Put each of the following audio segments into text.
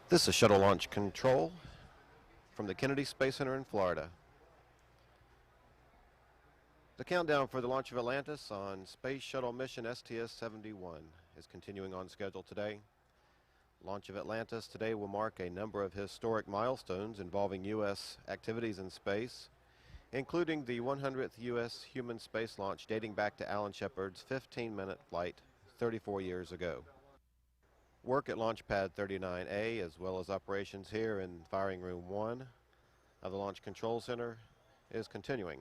This is Shuttle Launch Control from the Kennedy Space Center in Florida. The countdown for the launch of Atlantis on Space Shuttle mission STS-71 is continuing on schedule today. Launch of Atlantis today will mark a number of historic milestones involving U.S. activities in space, including the 100th U.S. human space launch dating back to Alan Shepard's 15-minute flight 34 years ago. Work at Launch Pad 39A, as well as operations here in Firing Room 1 of the Launch Control Center, is continuing.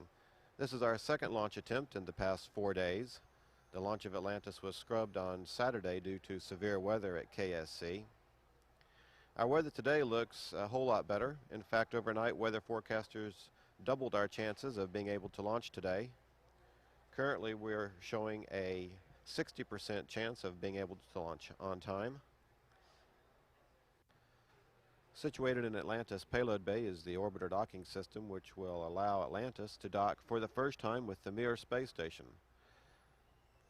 This is our second launch attempt in the past 4 days. The launch of Atlantis was scrubbed on Saturday due to severe weather at KSC. Our weather today looks a whole lot better. In fact, overnight, weather forecasters doubled our chances of being able to launch today. Currently, we're showing a 60% chance of being able to launch on time. Situated in Atlantis Payload Bay is the Orbiter docking system, which will allow Atlantis to dock for the first time with the Mir Space Station.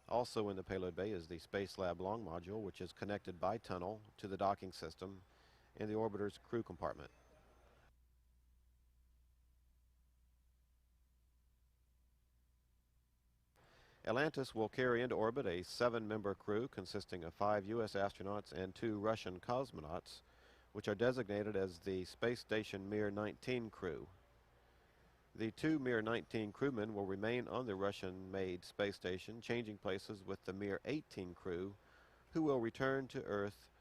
Also in the Payload Bay is the Space Lab Long Module, which is connected by tunnel to the docking system in the orbiter's crew compartment. Atlantis will carry into orbit a 7-member crew consisting of 5 U.S. astronauts and 2 Russian cosmonauts, which are designated as the Space Station Mir 19 crew. The 2 Mir 19 crewmen will remain on the Russian-made space station, changing places with the Mir 18 crew, who will return to Earth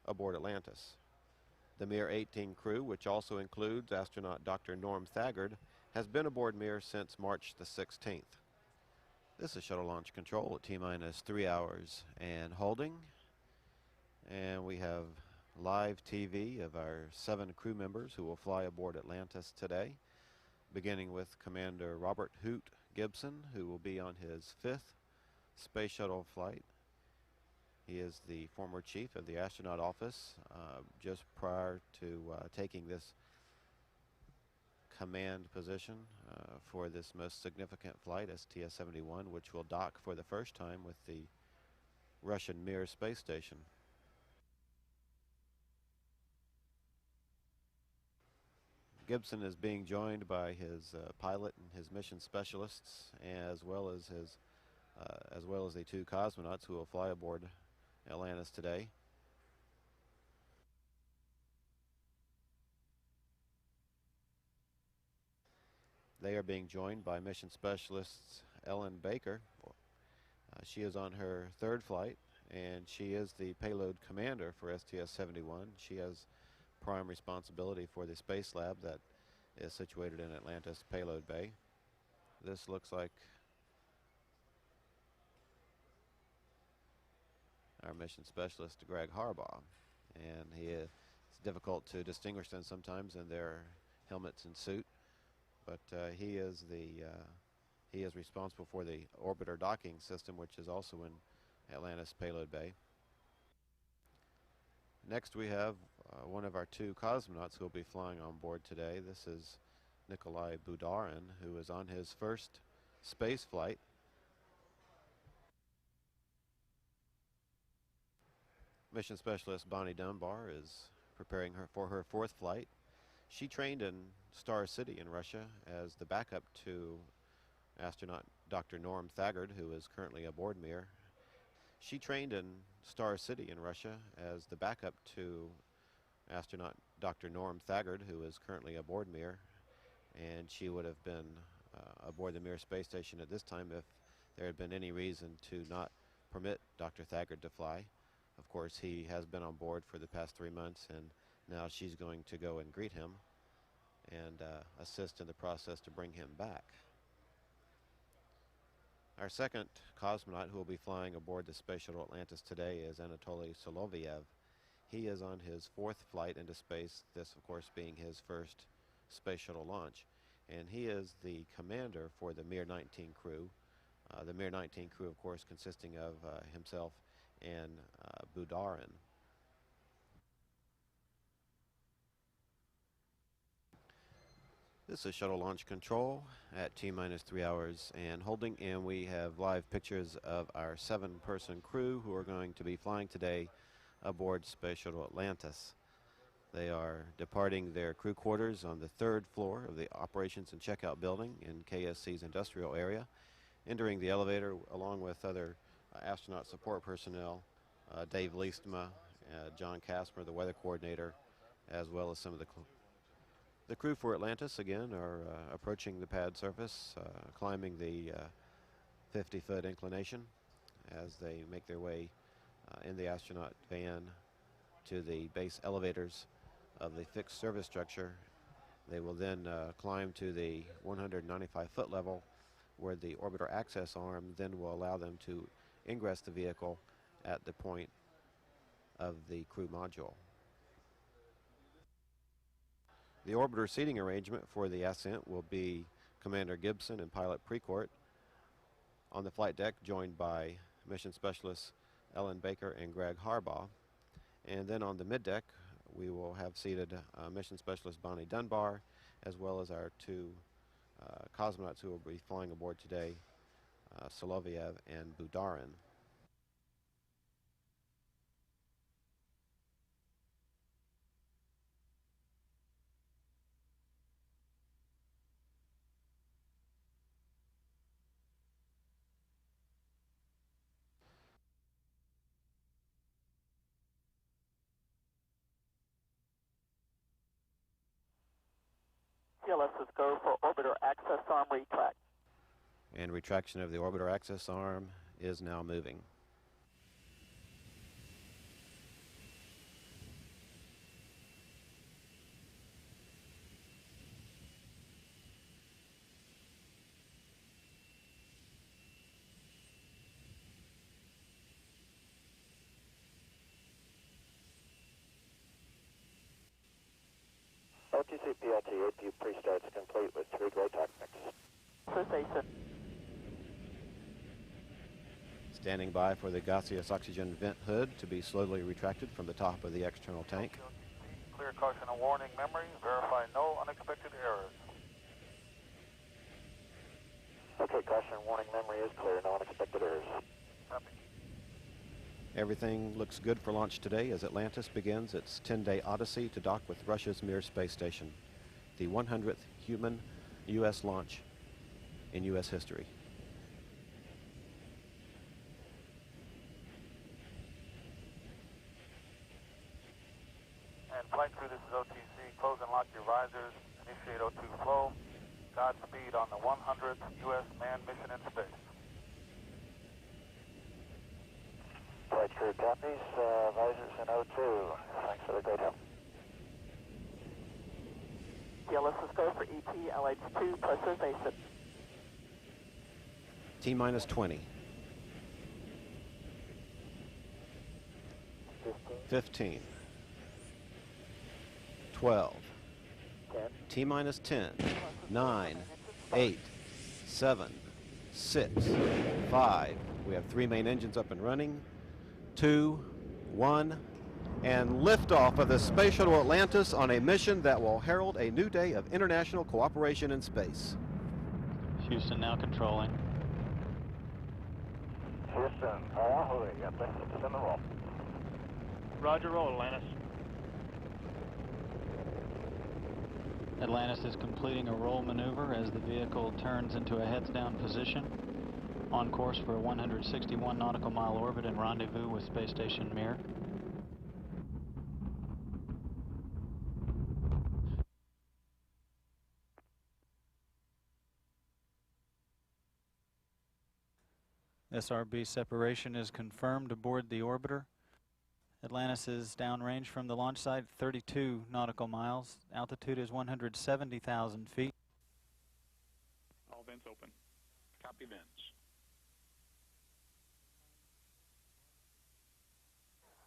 aboard Atlantis. The Mir 18 crew, which also includes astronaut Dr. Norm Thagard, has been aboard Mir since March the 16th. This is Shuttle Launch Control at T-minus 3 hours and holding. And we have live TV of our 7 crew members who will fly aboard Atlantis today, beginning with Commander Robert Hoot Gibson, who will be on his 5th space shuttle flight. He is the former chief of the astronaut office just prior to taking this command position for this most significant flight, STS-71, which will dock for the first time with the Russian Mir Space Station. Gibson is being joined by his pilot and his mission specialists, as well as the 2 cosmonauts who will fly aboard Atlantis today. They are being joined by mission specialists Ellen Baker. She is on her 3rd flight, and she is the payload commander for STS-71. She has prime responsibility for the space lab that is situated in Atlantis Payload Bay. This looks like our mission specialist, Greg Harbaugh, and it's difficult to distinguish them sometimes in their helmets and suit, but he is responsible for the orbiter docking system, which is also in Atlantis Payload Bay. Next we have one of our 2 cosmonauts who will be flying on board today. This is Nikolai Budarin, who is on his 1st space flight. Mission specialist Bonnie Dunbar is preparing for her 4th flight. She trained in Star City in Russia as the backup to astronaut Dr. Norm Thagard, who is currently aboard Mir. She trained in Star City in Russia as the backup to astronaut Dr. Norm Thagard, who is currently aboard Mir, and she would have been aboard the Mir Space Station at this time if there had been any reason to not permit Dr. Thagard to fly. Of course, he has been on board for the past 3 months, and now she's going to go and greet him and assist in the process to bring him back. Our 2nd cosmonaut who will be flying aboard the Space Shuttle Atlantis today is Anatoly Solovyev. He is on his 4th flight into space, this of course being his 1st space shuttle launch, and he is the commander for the Mir 19 crew. The Mir 19 crew, of course, consisting of himself and Budarin. This is Shuttle Launch Control at T-minus 3 hours and holding, and we have live pictures of our 7-person crew who are going to be flying today aboard Space Shuttle Atlantis. They are departing their crew quarters on the 3rd floor of the Operations and Checkout Building in KSC's industrial area, entering the elevator along with other astronaut support personnel, Dave Leestma, John Casper, the weather coordinator, as well as some of the crew for Atlantis, again, are approaching the pad surface, climbing the 50-foot inclination as they make their way in the astronaut van to the base elevators of the fixed service structure. They will then climb to the 195-foot level, where the orbiter access arm then will allow them to ingress the vehicle at the point of the crew module. The orbiter seating arrangement for the ascent will be Commander Gibson and Pilot Precourt on the flight deck, joined by mission specialists Ellen Baker and Greg Harbaugh. And then on the middeck, we will have seated mission specialist Bonnie Dunbar, as well as our 2 cosmonauts who will be flying aboard today, Solovyev and Budarin. Let's just go for orbiter access arm retract. And retraction of the orbiter access arm is now moving. OTC PLT 8 pre-starts complete with 3 gray tactics. Station. Standing by for the gaseous oxygen vent hood to be slowly retracted from the top of the external tank. Clear caution and warning memory. Verify no unexpected errors. Okay, caution and warning memory is clear. No unexpected errors. Copy. Everything looks good for launch today as Atlantis begins its 10-day odyssey to dock with Russia's Mir Space Station, the 100th human U.S. launch in U.S. history. And flight crew, this is OTC. Close and lock your visors. Initiate O2 flow. Godspeed on the 100th U.S. manned mission in space. Flight crew copies, visors in O2. Thanks for the great help. Yeah, let's just go for ET, LH2, pressurization. T-minus 20. 15. 12. 10. T-minus 10. 9. 8. 7. 6. 5. We have 3 main engines up and running. 2, 1, and liftoff of the Space Shuttle Atlantis on a mission that will herald a new day of international cooperation in space. Houston now controlling. Houston, Ahoy, Atlantis is in the roll. Roger, roll, Atlantis. Atlantis is completing a roll maneuver as the vehicle turns into a heads-down position, on course for a 161 nautical mile orbit and rendezvous with Space Station Mir. SRB separation is confirmed aboard the orbiter. Atlantis is downrange from the launch site 32 nautical miles. Altitude is 170,000 feet. All vents open. Copy vents.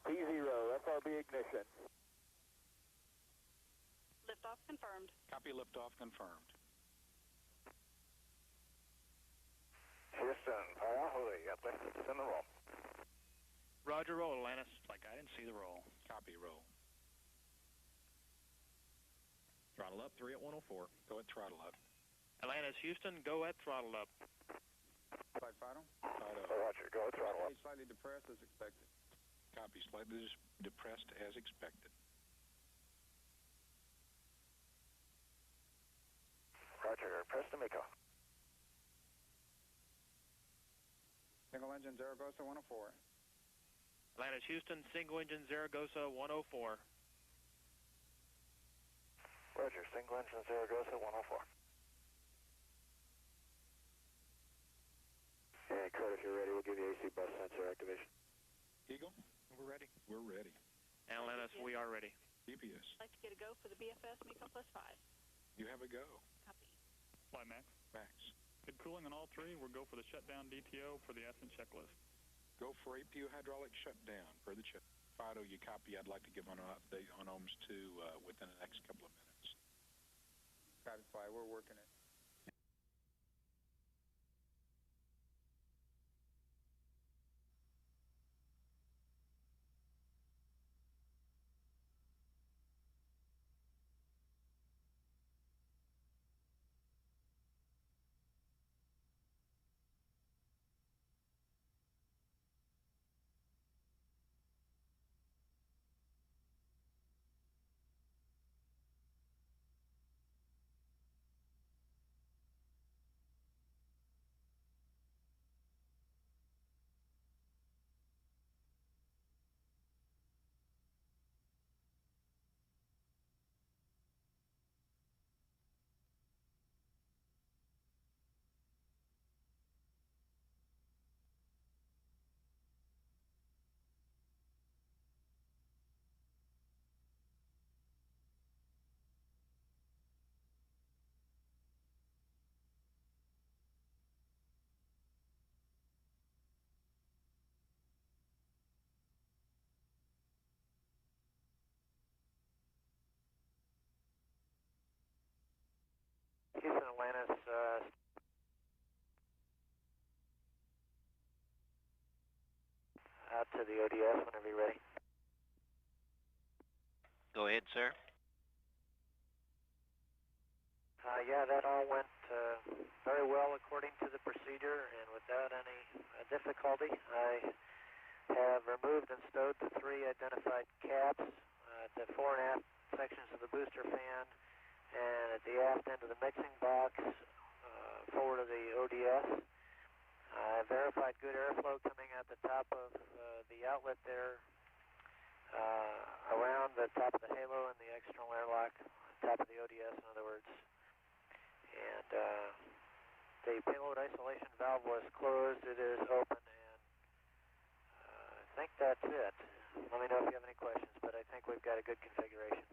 P0, FRB ignition. Liftoff confirmed. Copy liftoff confirmed. Houston, Ahoy, Atlantis is in the roll. Roger, roll, Atlantis. Like I didn't see the roll. Copy, roll. Throttle up, 3 at 104. Go at throttle up. Atlantis, Houston, go at throttle up. Flight final. Fido. Roger, go at throttle up. Slightly depressed as expected. Copy, slightly depressed as expected. press to MECO. Single engine Zaragoza 104. Atlantis Houston, single engine Zaragoza 104. Roger, single engine Zaragoza 104. And Kurt, if you're ready, we'll give you AC bus sensor activation. Eagle, We're ready. we're ready. Atlantis, we are ready. GPS, I'd like to get a go for the BFS MECO +5. you have a go. Copy. Fly Max. Max, Good cooling on all three. We'll go for the shutdown DTO for the ascent checklist. go for APU hydraulic shutdown per the check. Fido, you copy. I'd like to give an update on OMS 2 within the next couple of minutes. Copy, Fly. We're working it. Houston, Atlantis, out to the ODS whenever you're ready. Go ahead, sir. Yeah, that all went very well according to the procedure and without any difficulty. I have removed and stowed the 3 identified caps, the fore and aft sections of the booster fan, and at the aft end of the mixing box, forward of the ODS. I verified good airflow coming out the top of the outlet there, around the top of the halo and the external airlock, top of the ODS in other words. And the payload isolation valve was closed, it is open, and I think that's it. Let me know if you have any questions, but I think we've got a good configuration.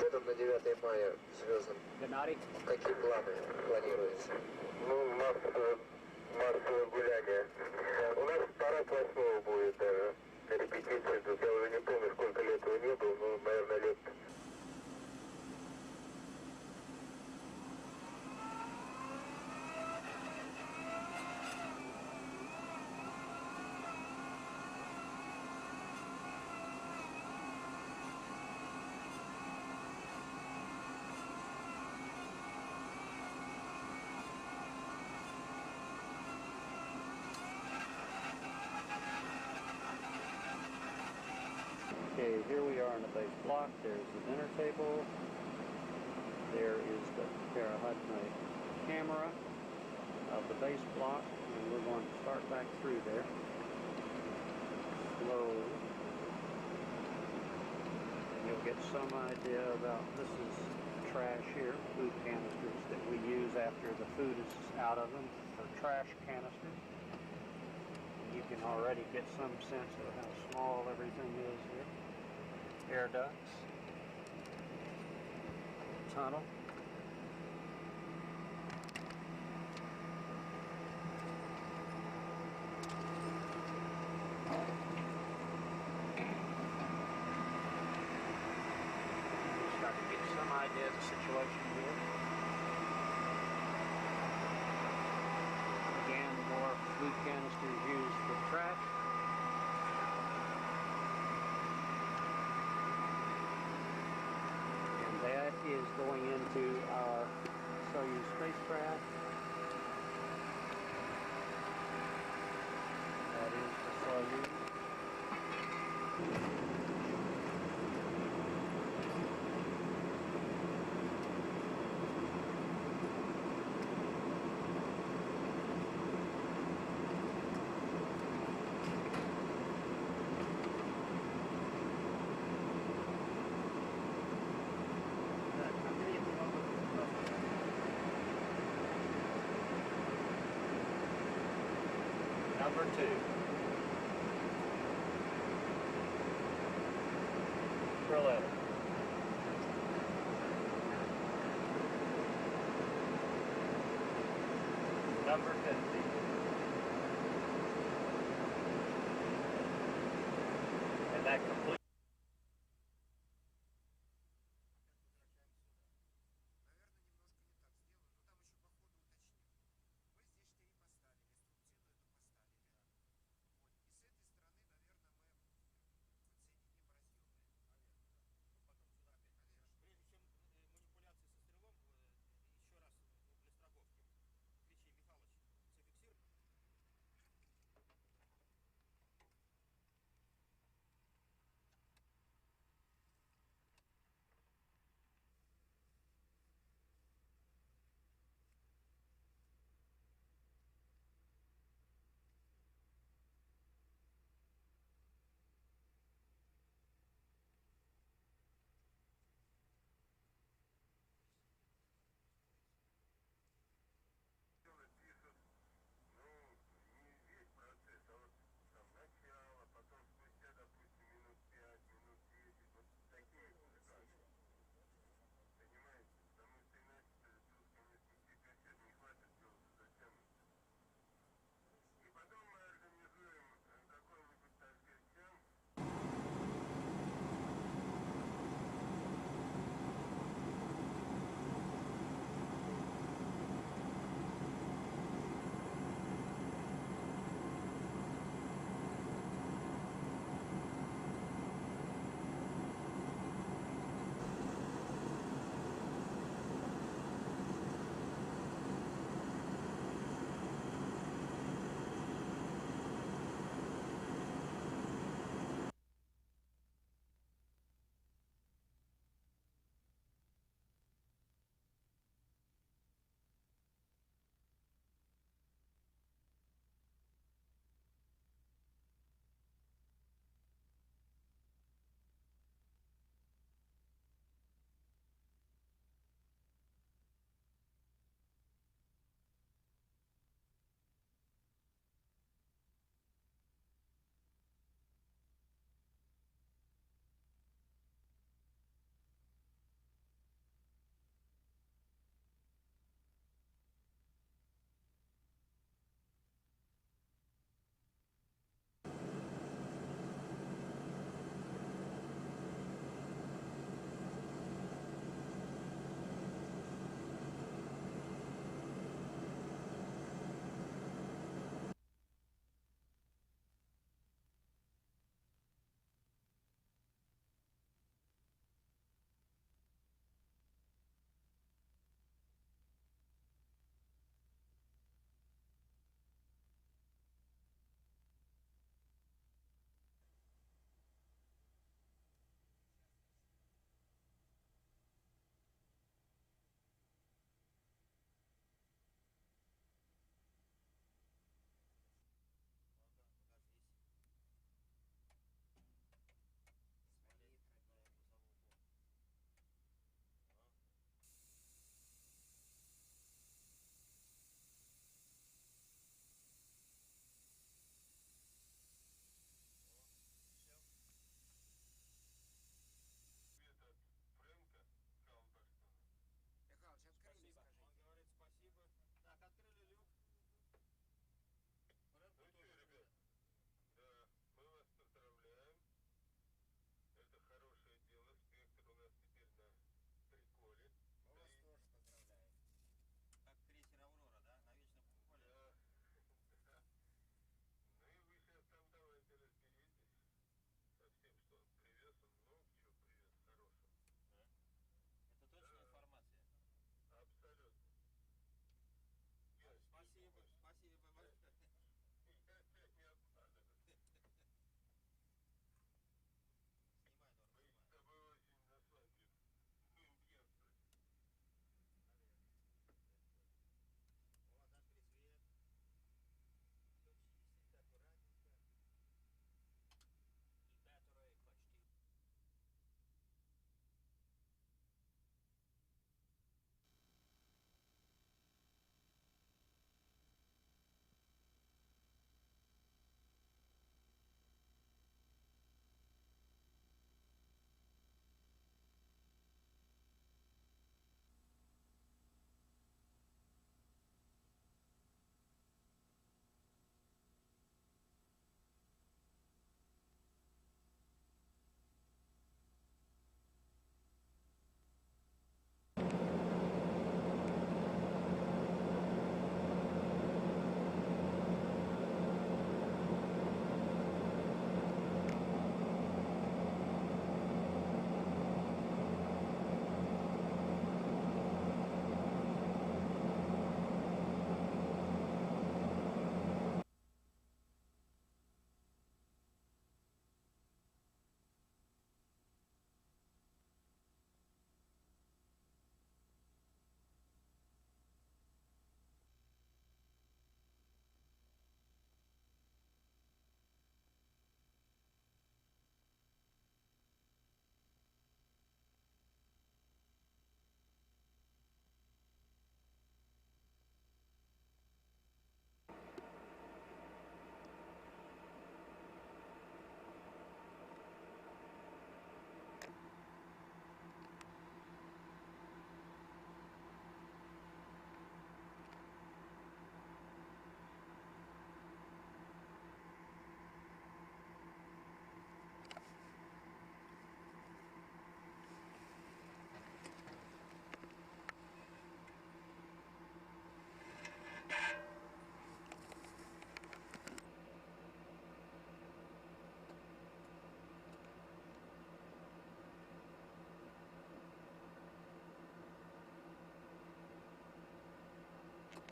Что там на 9 мая звездам? Gennady? Какие планы планируются? Ну, у нас массовое гуляние. У нас парад 8 будет даже. Репетиция тут. Я уже не помню, сколько лет его не было, но, наверное, лет. Okay, here we are in the base block. There's the dinner table. There is the Terahutnite camera of the base block, and we're going to start back through there slowly. And you'll get some idea about this is trash here, food canisters that we use after the food is out of them, or trash canisters. You can already get some sense of how small everything is here. Air ducts, tunnel. Start to get some idea of the situation here. Again, more food canisters used for trash. That is going into our Soyuz spacecraft. That is the Soyuz. Number 2. Prelaunch. Number 50. And that completes.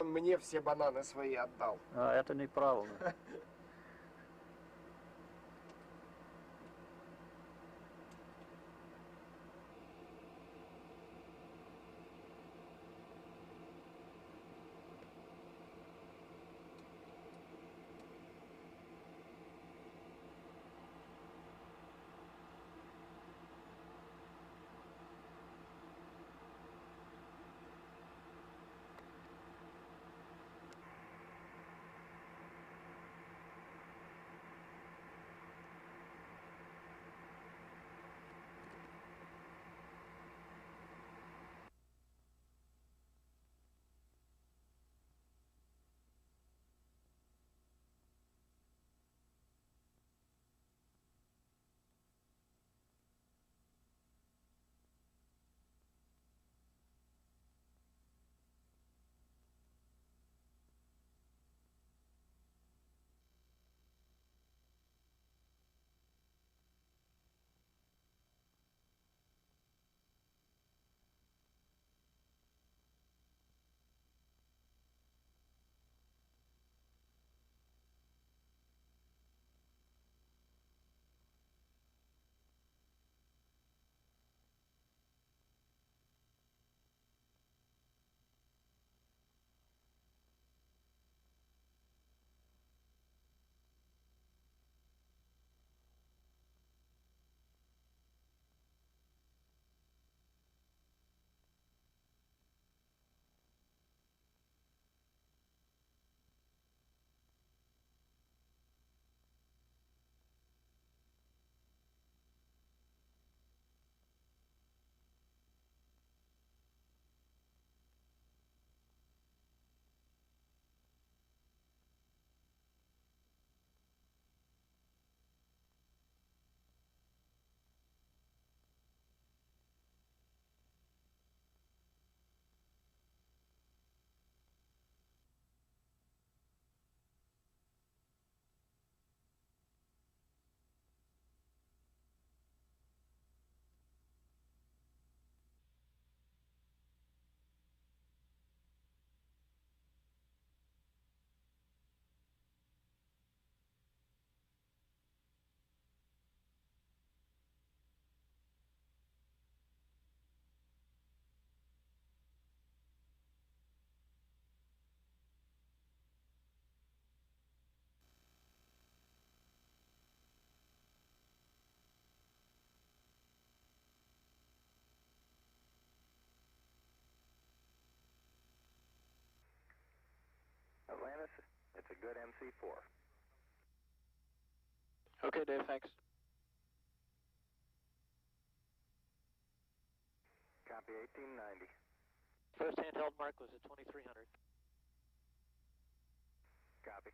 Он мне все бананы свои отдал. А, это неправильно. Atlantis, it's a good MC4. Okay, Dave, thanks. Copy 1890. First handheld mark was at 2300. Copy.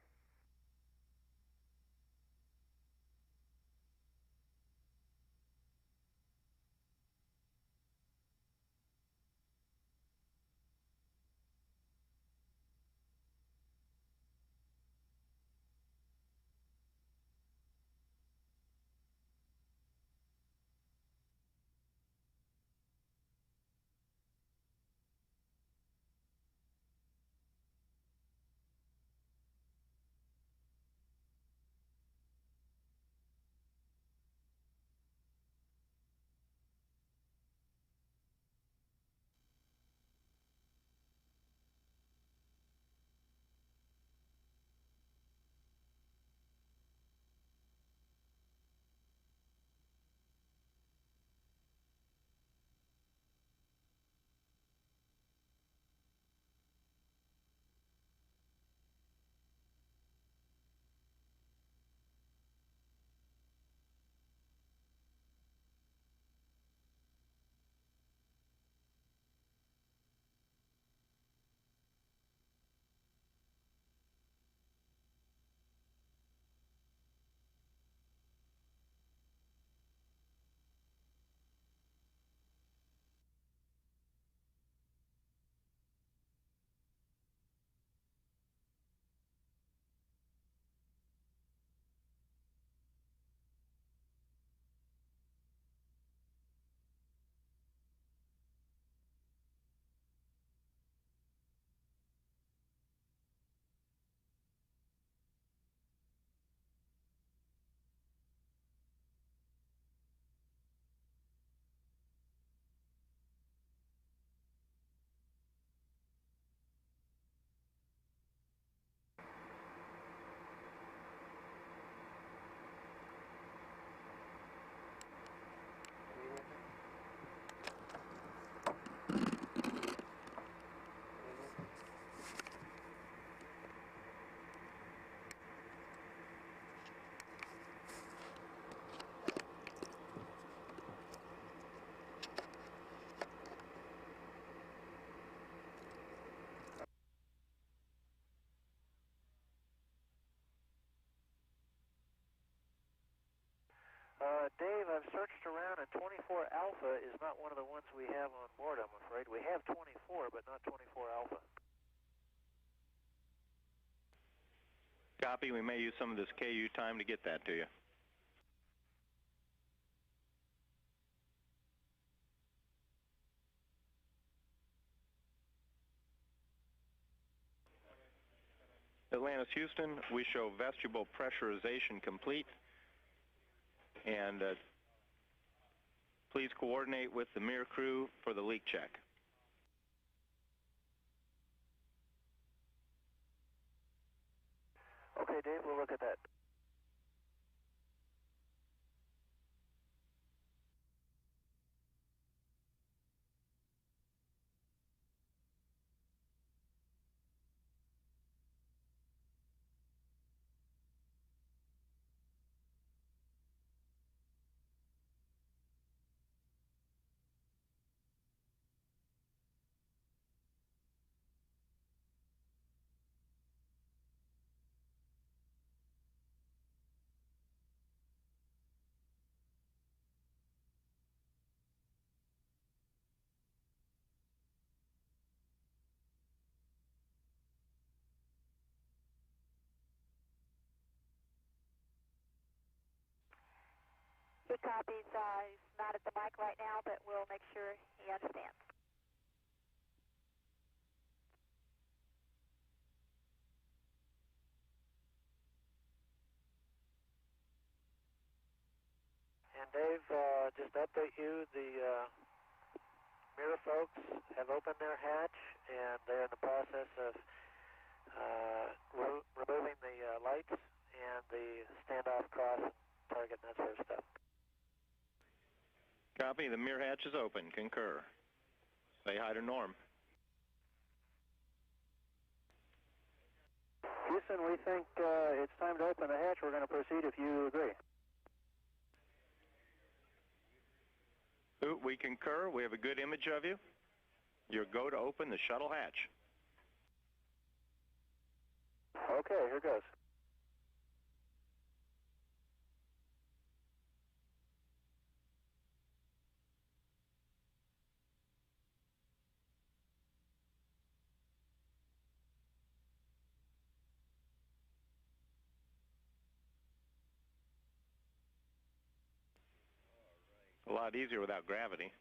24 Alpha is not one of the ones we have on board, I'm afraid. We have 24, but not 24 Alpha. Copy. We may use some of this KU time to get that to you. Atlantis Houston, we show vestibule pressurization complete. And please coordinate with the Mir crew for the leak check. Okay, Dave, we'll look at that. He copies. He's not at the mic right now, but we'll make sure he understands. And Dave, just to update you, the Mir folks have opened their hatch, and they're in the process of removing the lights and the standoff cross and target and that sort of stuff. Copy. The Mir hatch is open. Concur. Say hi to Norm. Houston, we think it's time to open the hatch. We're going to proceed if you agree. Hoot, we concur. We have a good image of you. Your go to open the shuttle hatch. Okay, here goes. A lot easier without gravity.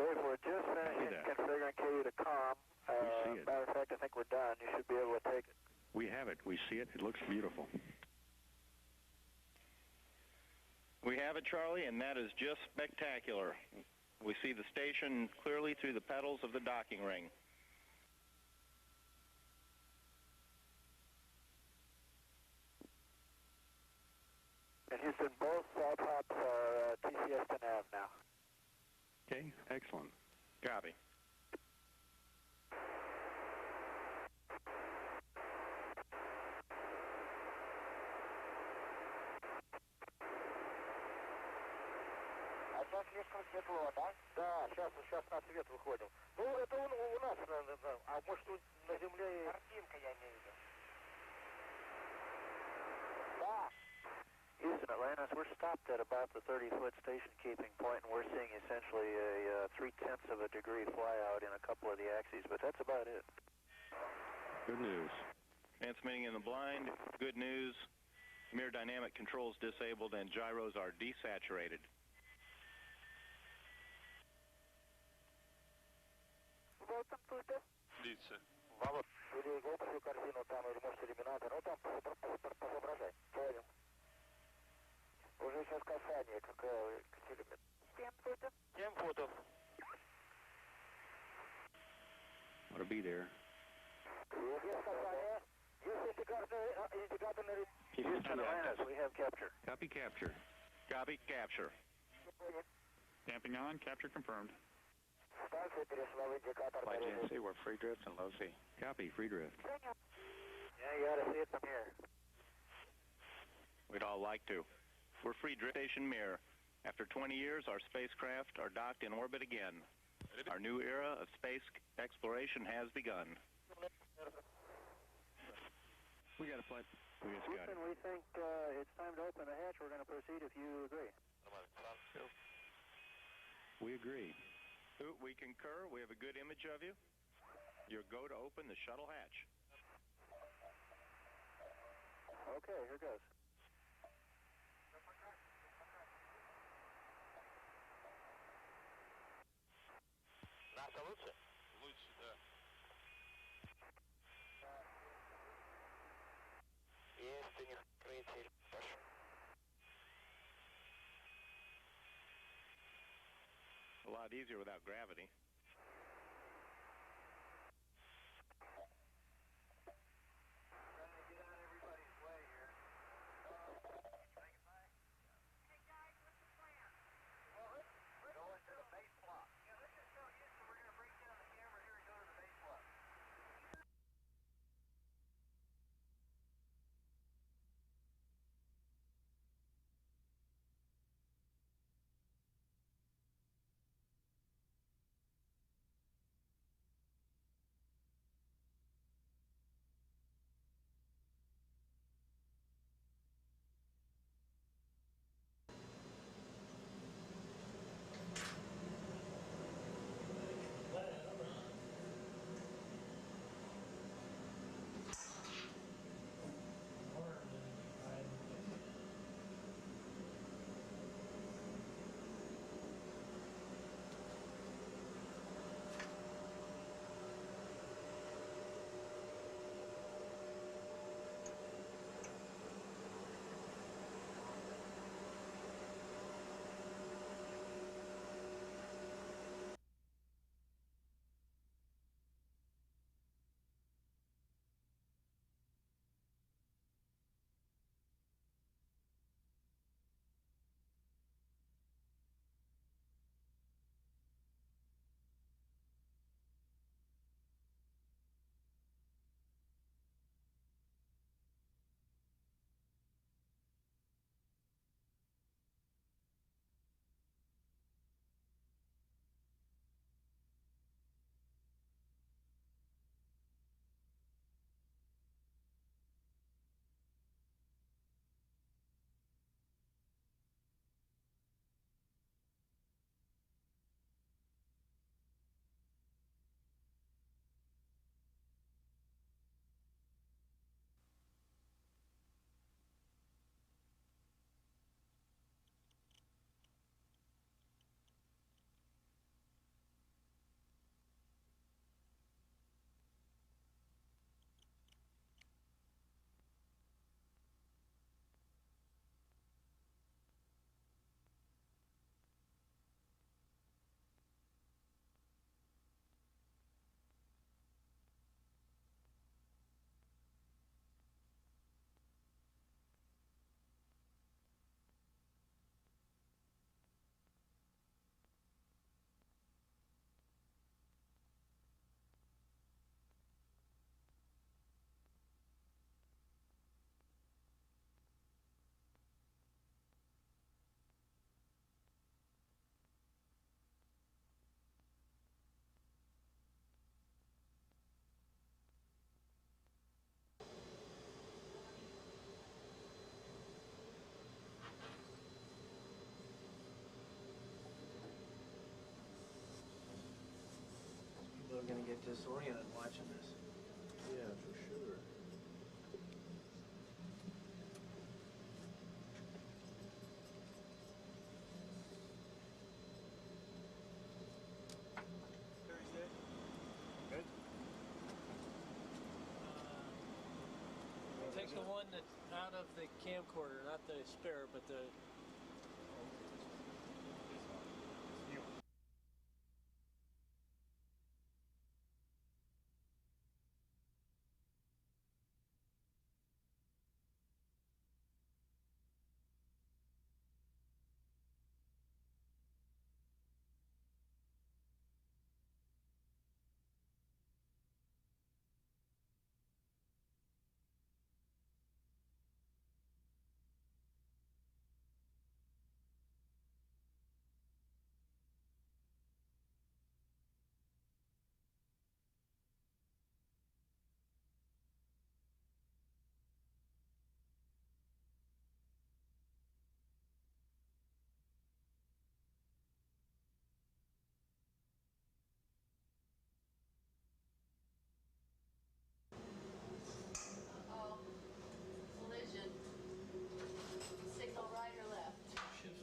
Dave, we're just finishing configuring KU to COM. We see it. Matter of fact, I think we're done. You should be able to take it. We have it. We see it. It looks beautiful. We have it, Charlie, and that is just spectacular. We see the station clearly through the pedals of the docking ring. And Houston, both side hops are TCS to nav now. Okay, excellent. Copy. Сейчас слишком светло, да? Да, сейчас на свет выходим. Ну, это у нас, а может на Земле... Картинка, я имею в виду. Да. Houston, Atlantis, we're stopped at about the 30-foot station keeping point, and we're seeing essentially a 0.3 of a degree flyout in a couple of the axes, but that's about it. Good news. Transmitting in the blind. Good news. Mir dynamic controls disabled and gyros are desaturated. Лица. Мало, или общую картину там, или может иллюминатор, ну там позображать. Понял. Уже сейчас касание, какие 7 футов. 7 футов. Ought to be there. Есть касание. Есть индикаторный... Houston, Atlantis, we have capture. Copy capture. Copy capture. Damping on, capture confirmed. Станция перешла в индикатор. Flight GNC, we're free drift and low C. Copy, free drift. Yeah, you ought to see it from here. We'd all like to. We're free drift station Mir. After 20 years, our spacecraft are docked in orbit again. Our new era of space exploration has begun. We got a flight. We just got it. Houston, we think it's time to open the hatch. We're going to proceed if you agree. We agree. We concur. We have a good image of you. Your go to open the shuttle hatch. Okay, here goes. Наша лучше? Лучше, да. Есть у них открытие. Пошел. A lot easier without gravity. disoriented watching this. Yeah, for sure. Good. Take the one that's out of the camcorder, not the spare, but the...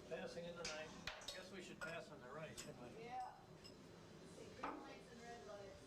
Passing in the night. I guess we should pass on the right, shouldn't we? Yeah. See green lights and red lights.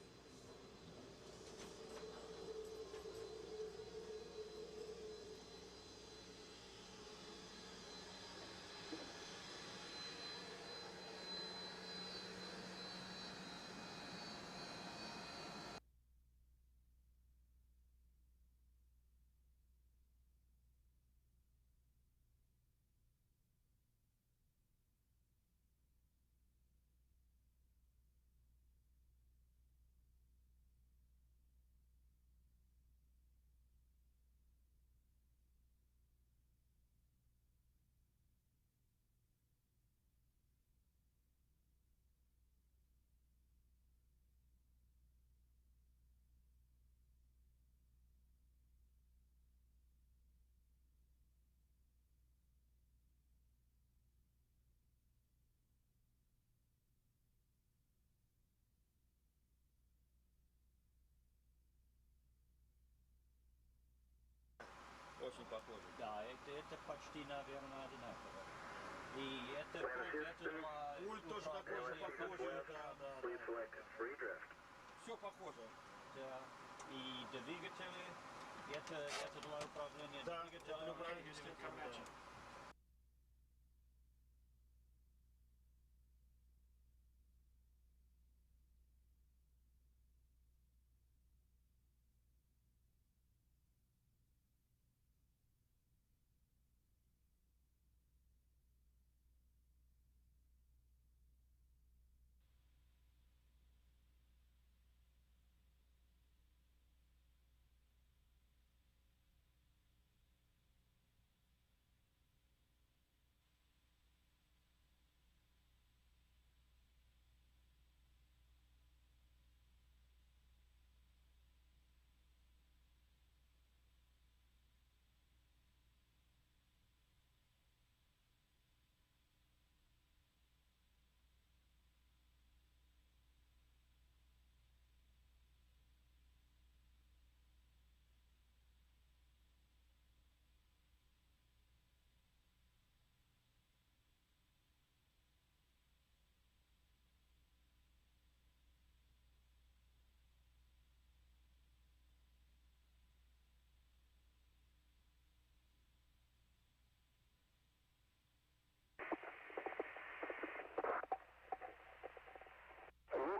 Очень похоже. Да, это почти, наверное, одинаково. И это пульт тоже такой же похожий. Да. Все похоже. Да. И двигатели, это для управления двигателем.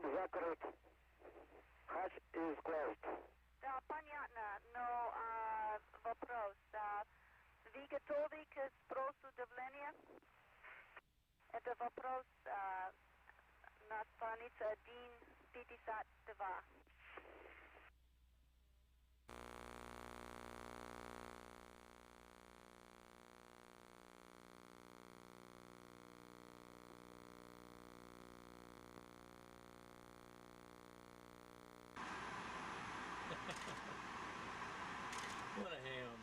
Закрыт. Hatch is closed. Да, понятно, но вопрос. Вы готовы к сбросу давления? Это вопрос на странице 1.52. What a ham.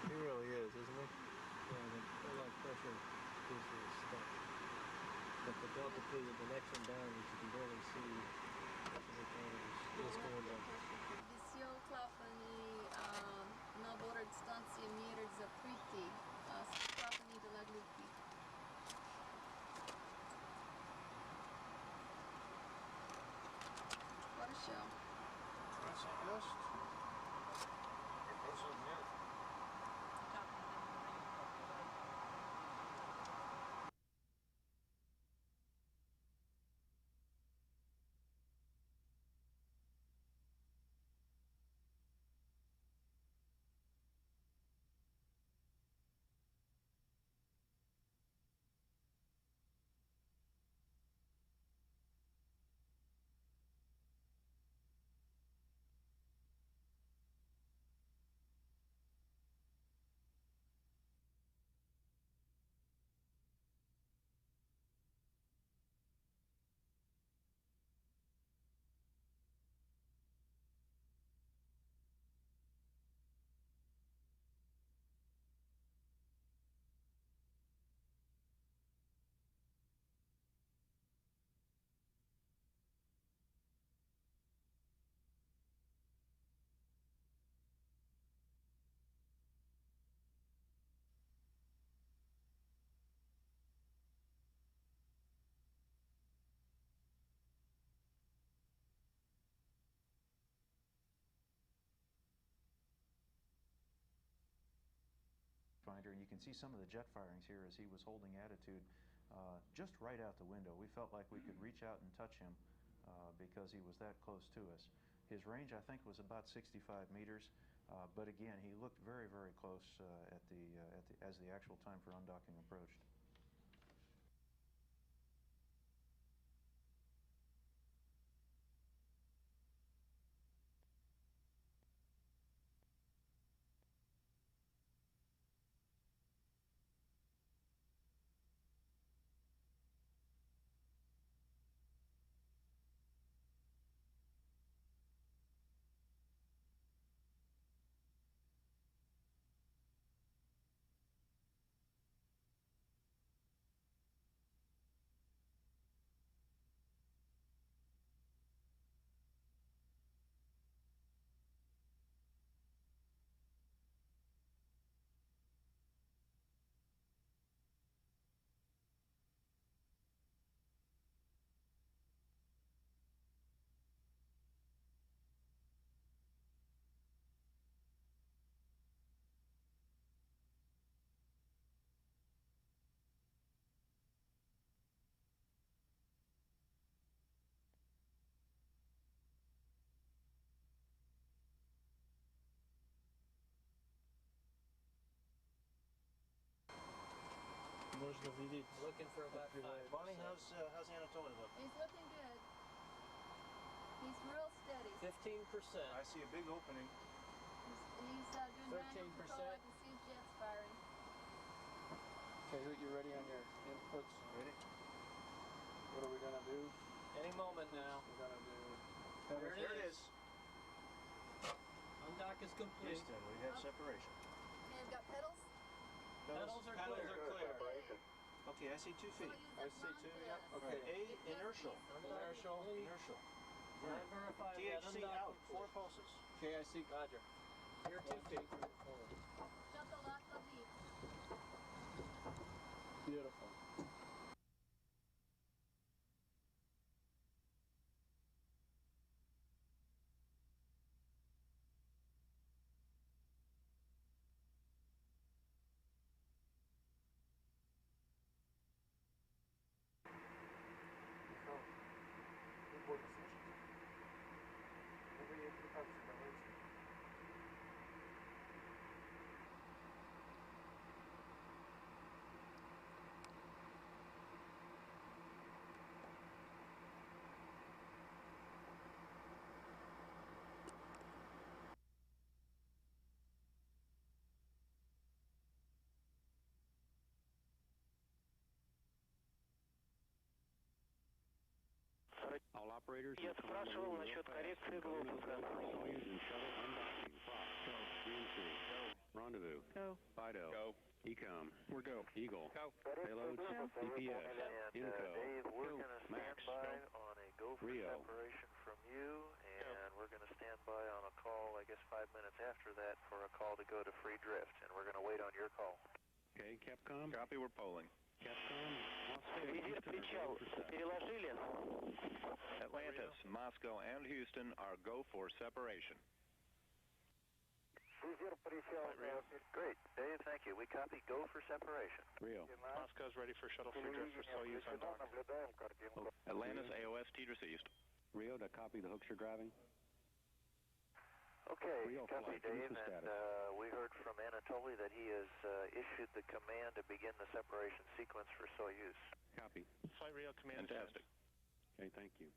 He really is, isn't he? Yeah, the low pressure piece is stuck. But the delta P, the next one down, which you can barely see, is going down. Висел клапани на борт станции Mir закрыты, клапани для глубки. Хорошо. That's the best. What's in there? And you can see some of the jet firings here as he was holding attitude just right out the window. We felt like we could reach out and touch him because he was that close to us. His range, I think, was about 65 meters, but again, he looked very, very close as the actual time for undocking approached. Looking for about 5. Bonnie, how's Anatoly look? He's looking good. He's real steady. 15%. I see a big opening. He's doing manual control. I can see his jets firing. Okay, Hoot, you ready on your inputs? Ready? What are we going to do? Any moment now. We're going to do... Here it is. Undock is complete. Yes, then we have separation. And got pedals? Pedals are clear. Okay, I see 2 feet. I see 2, yep. Okay, A, inertial. Inertial. THC out, 4 pulses. KIC, Roger. Here, 2 feet. Beautiful. All operators. Я спрашивал насчет коррекции глобуса. Rendezvous. Go. Fido. Go. Ecom. We're go. Eagle. Go. Payloads. EPS. Inco. Dave, we're going to stand Max. by on a go for Rio. separation from you, and we're going to stand by on a call, I guess 5 minutes after that, for a call to go to free drift, and we're going to wait on your call. Okay, Capcom. Copy, we're polling. Capcom, Moscow, Houston are go for set. Atlantis, Moscow, and Houston are go for separation. Great, Dave, thank you. We copy go for separation. Rio. Moscow's ready for shuttle free drift for Soyuz on dock. Atlantis, AOST received. Rio, to copy the hooks you're driving. Okay, Rio copy, flight, Dave, initial and status. we heard from Anatoly that he has issued the command to begin the separation sequence for Soyuz. Copy. Flight Rio command. Fantastic. Okay, thank you.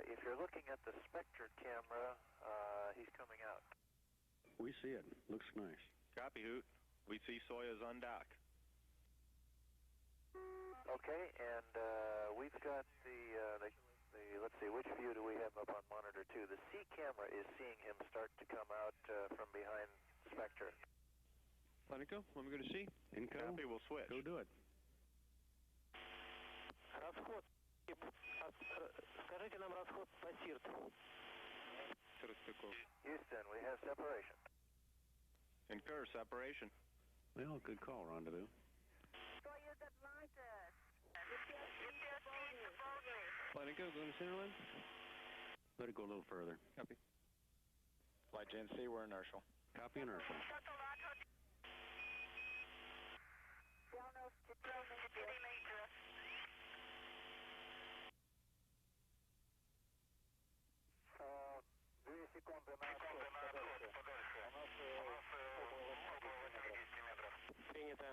If you're looking at the Spectre camera, he's coming out. We see it. Looks nice. Copy, Hoot. We see Soyuz on dock. Okay, and we've got the let's see, which view do we have up on monitor 2? The C camera is seeing him start to come out from behind Spectre. Planico, let me go to C. Inco. Copy, we'll switch. Go do it. Расход. Скажите нам расход по СИРТ. Houston, we have separation. Incur separation. Well, good call, Rendezvous. Soyuz Atlantis. Planico, going to center line? Let it go a little further. Copy. Flight Gen C, we're inertial. Copy inertial. Принято.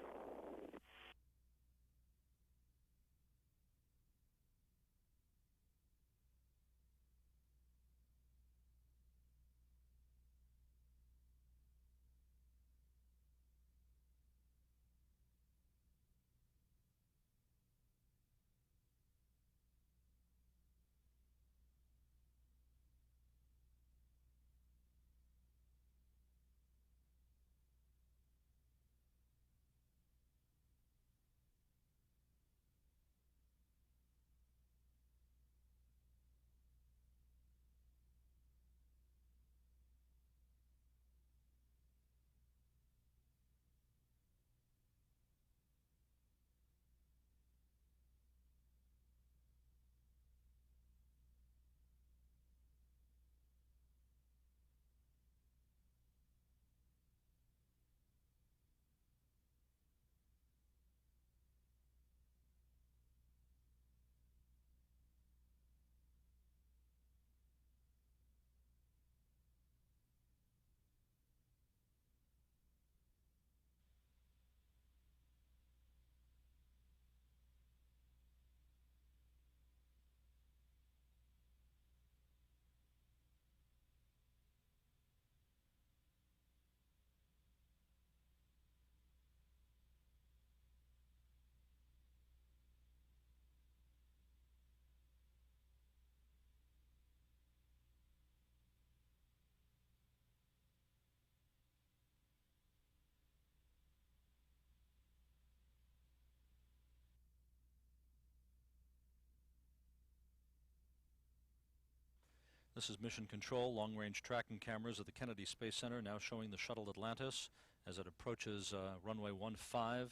This is Mission Control, long-range tracking cameras at the Kennedy Space Center, now showing the shuttle Atlantis as it approaches runway 15.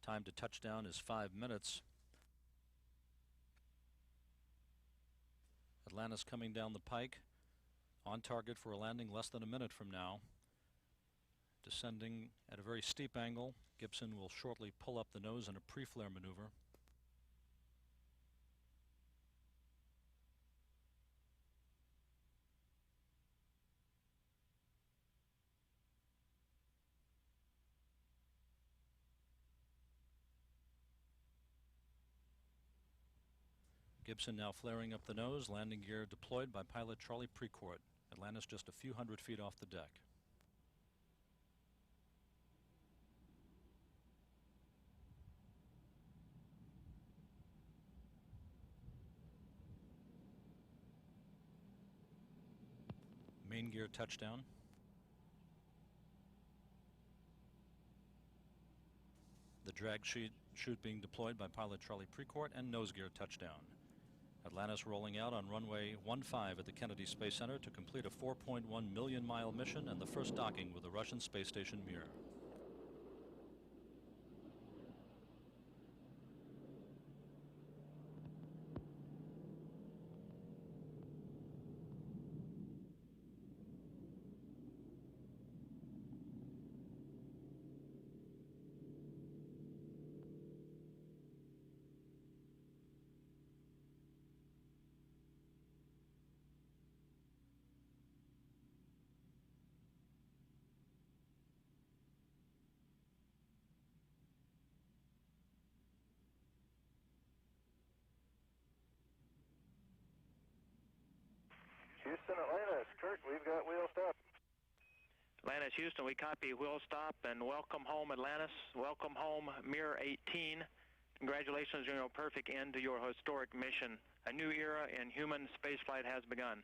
Time to touchdown is 5 minutes. Atlantis coming down the pike, on target for a landing less than a minute from now. Descending at a very steep angle, Gibson will shortly pull up the nose in a pre-flare maneuver. Gibson now flaring up the nose, landing gear deployed by pilot Charles Precourt. Atlantis just a few hundred feet off the deck. Main gear touchdown. The drag chute being deployed by pilot Charles Precourt, and nose gear touchdown. Atlantis rolling out on runway 15 at the Kennedy Space Center to complete a 4.1 million mile mission and the first docking with the Russian space station Mir. Houston, Atlantis, Kurt, we've got wheel stop. Atlantis, Houston, we copy wheel stop, and welcome home, Atlantis. Welcome home, Mir 18. Congratulations on your perfect end to your historic mission. A new era in human spaceflight has begun.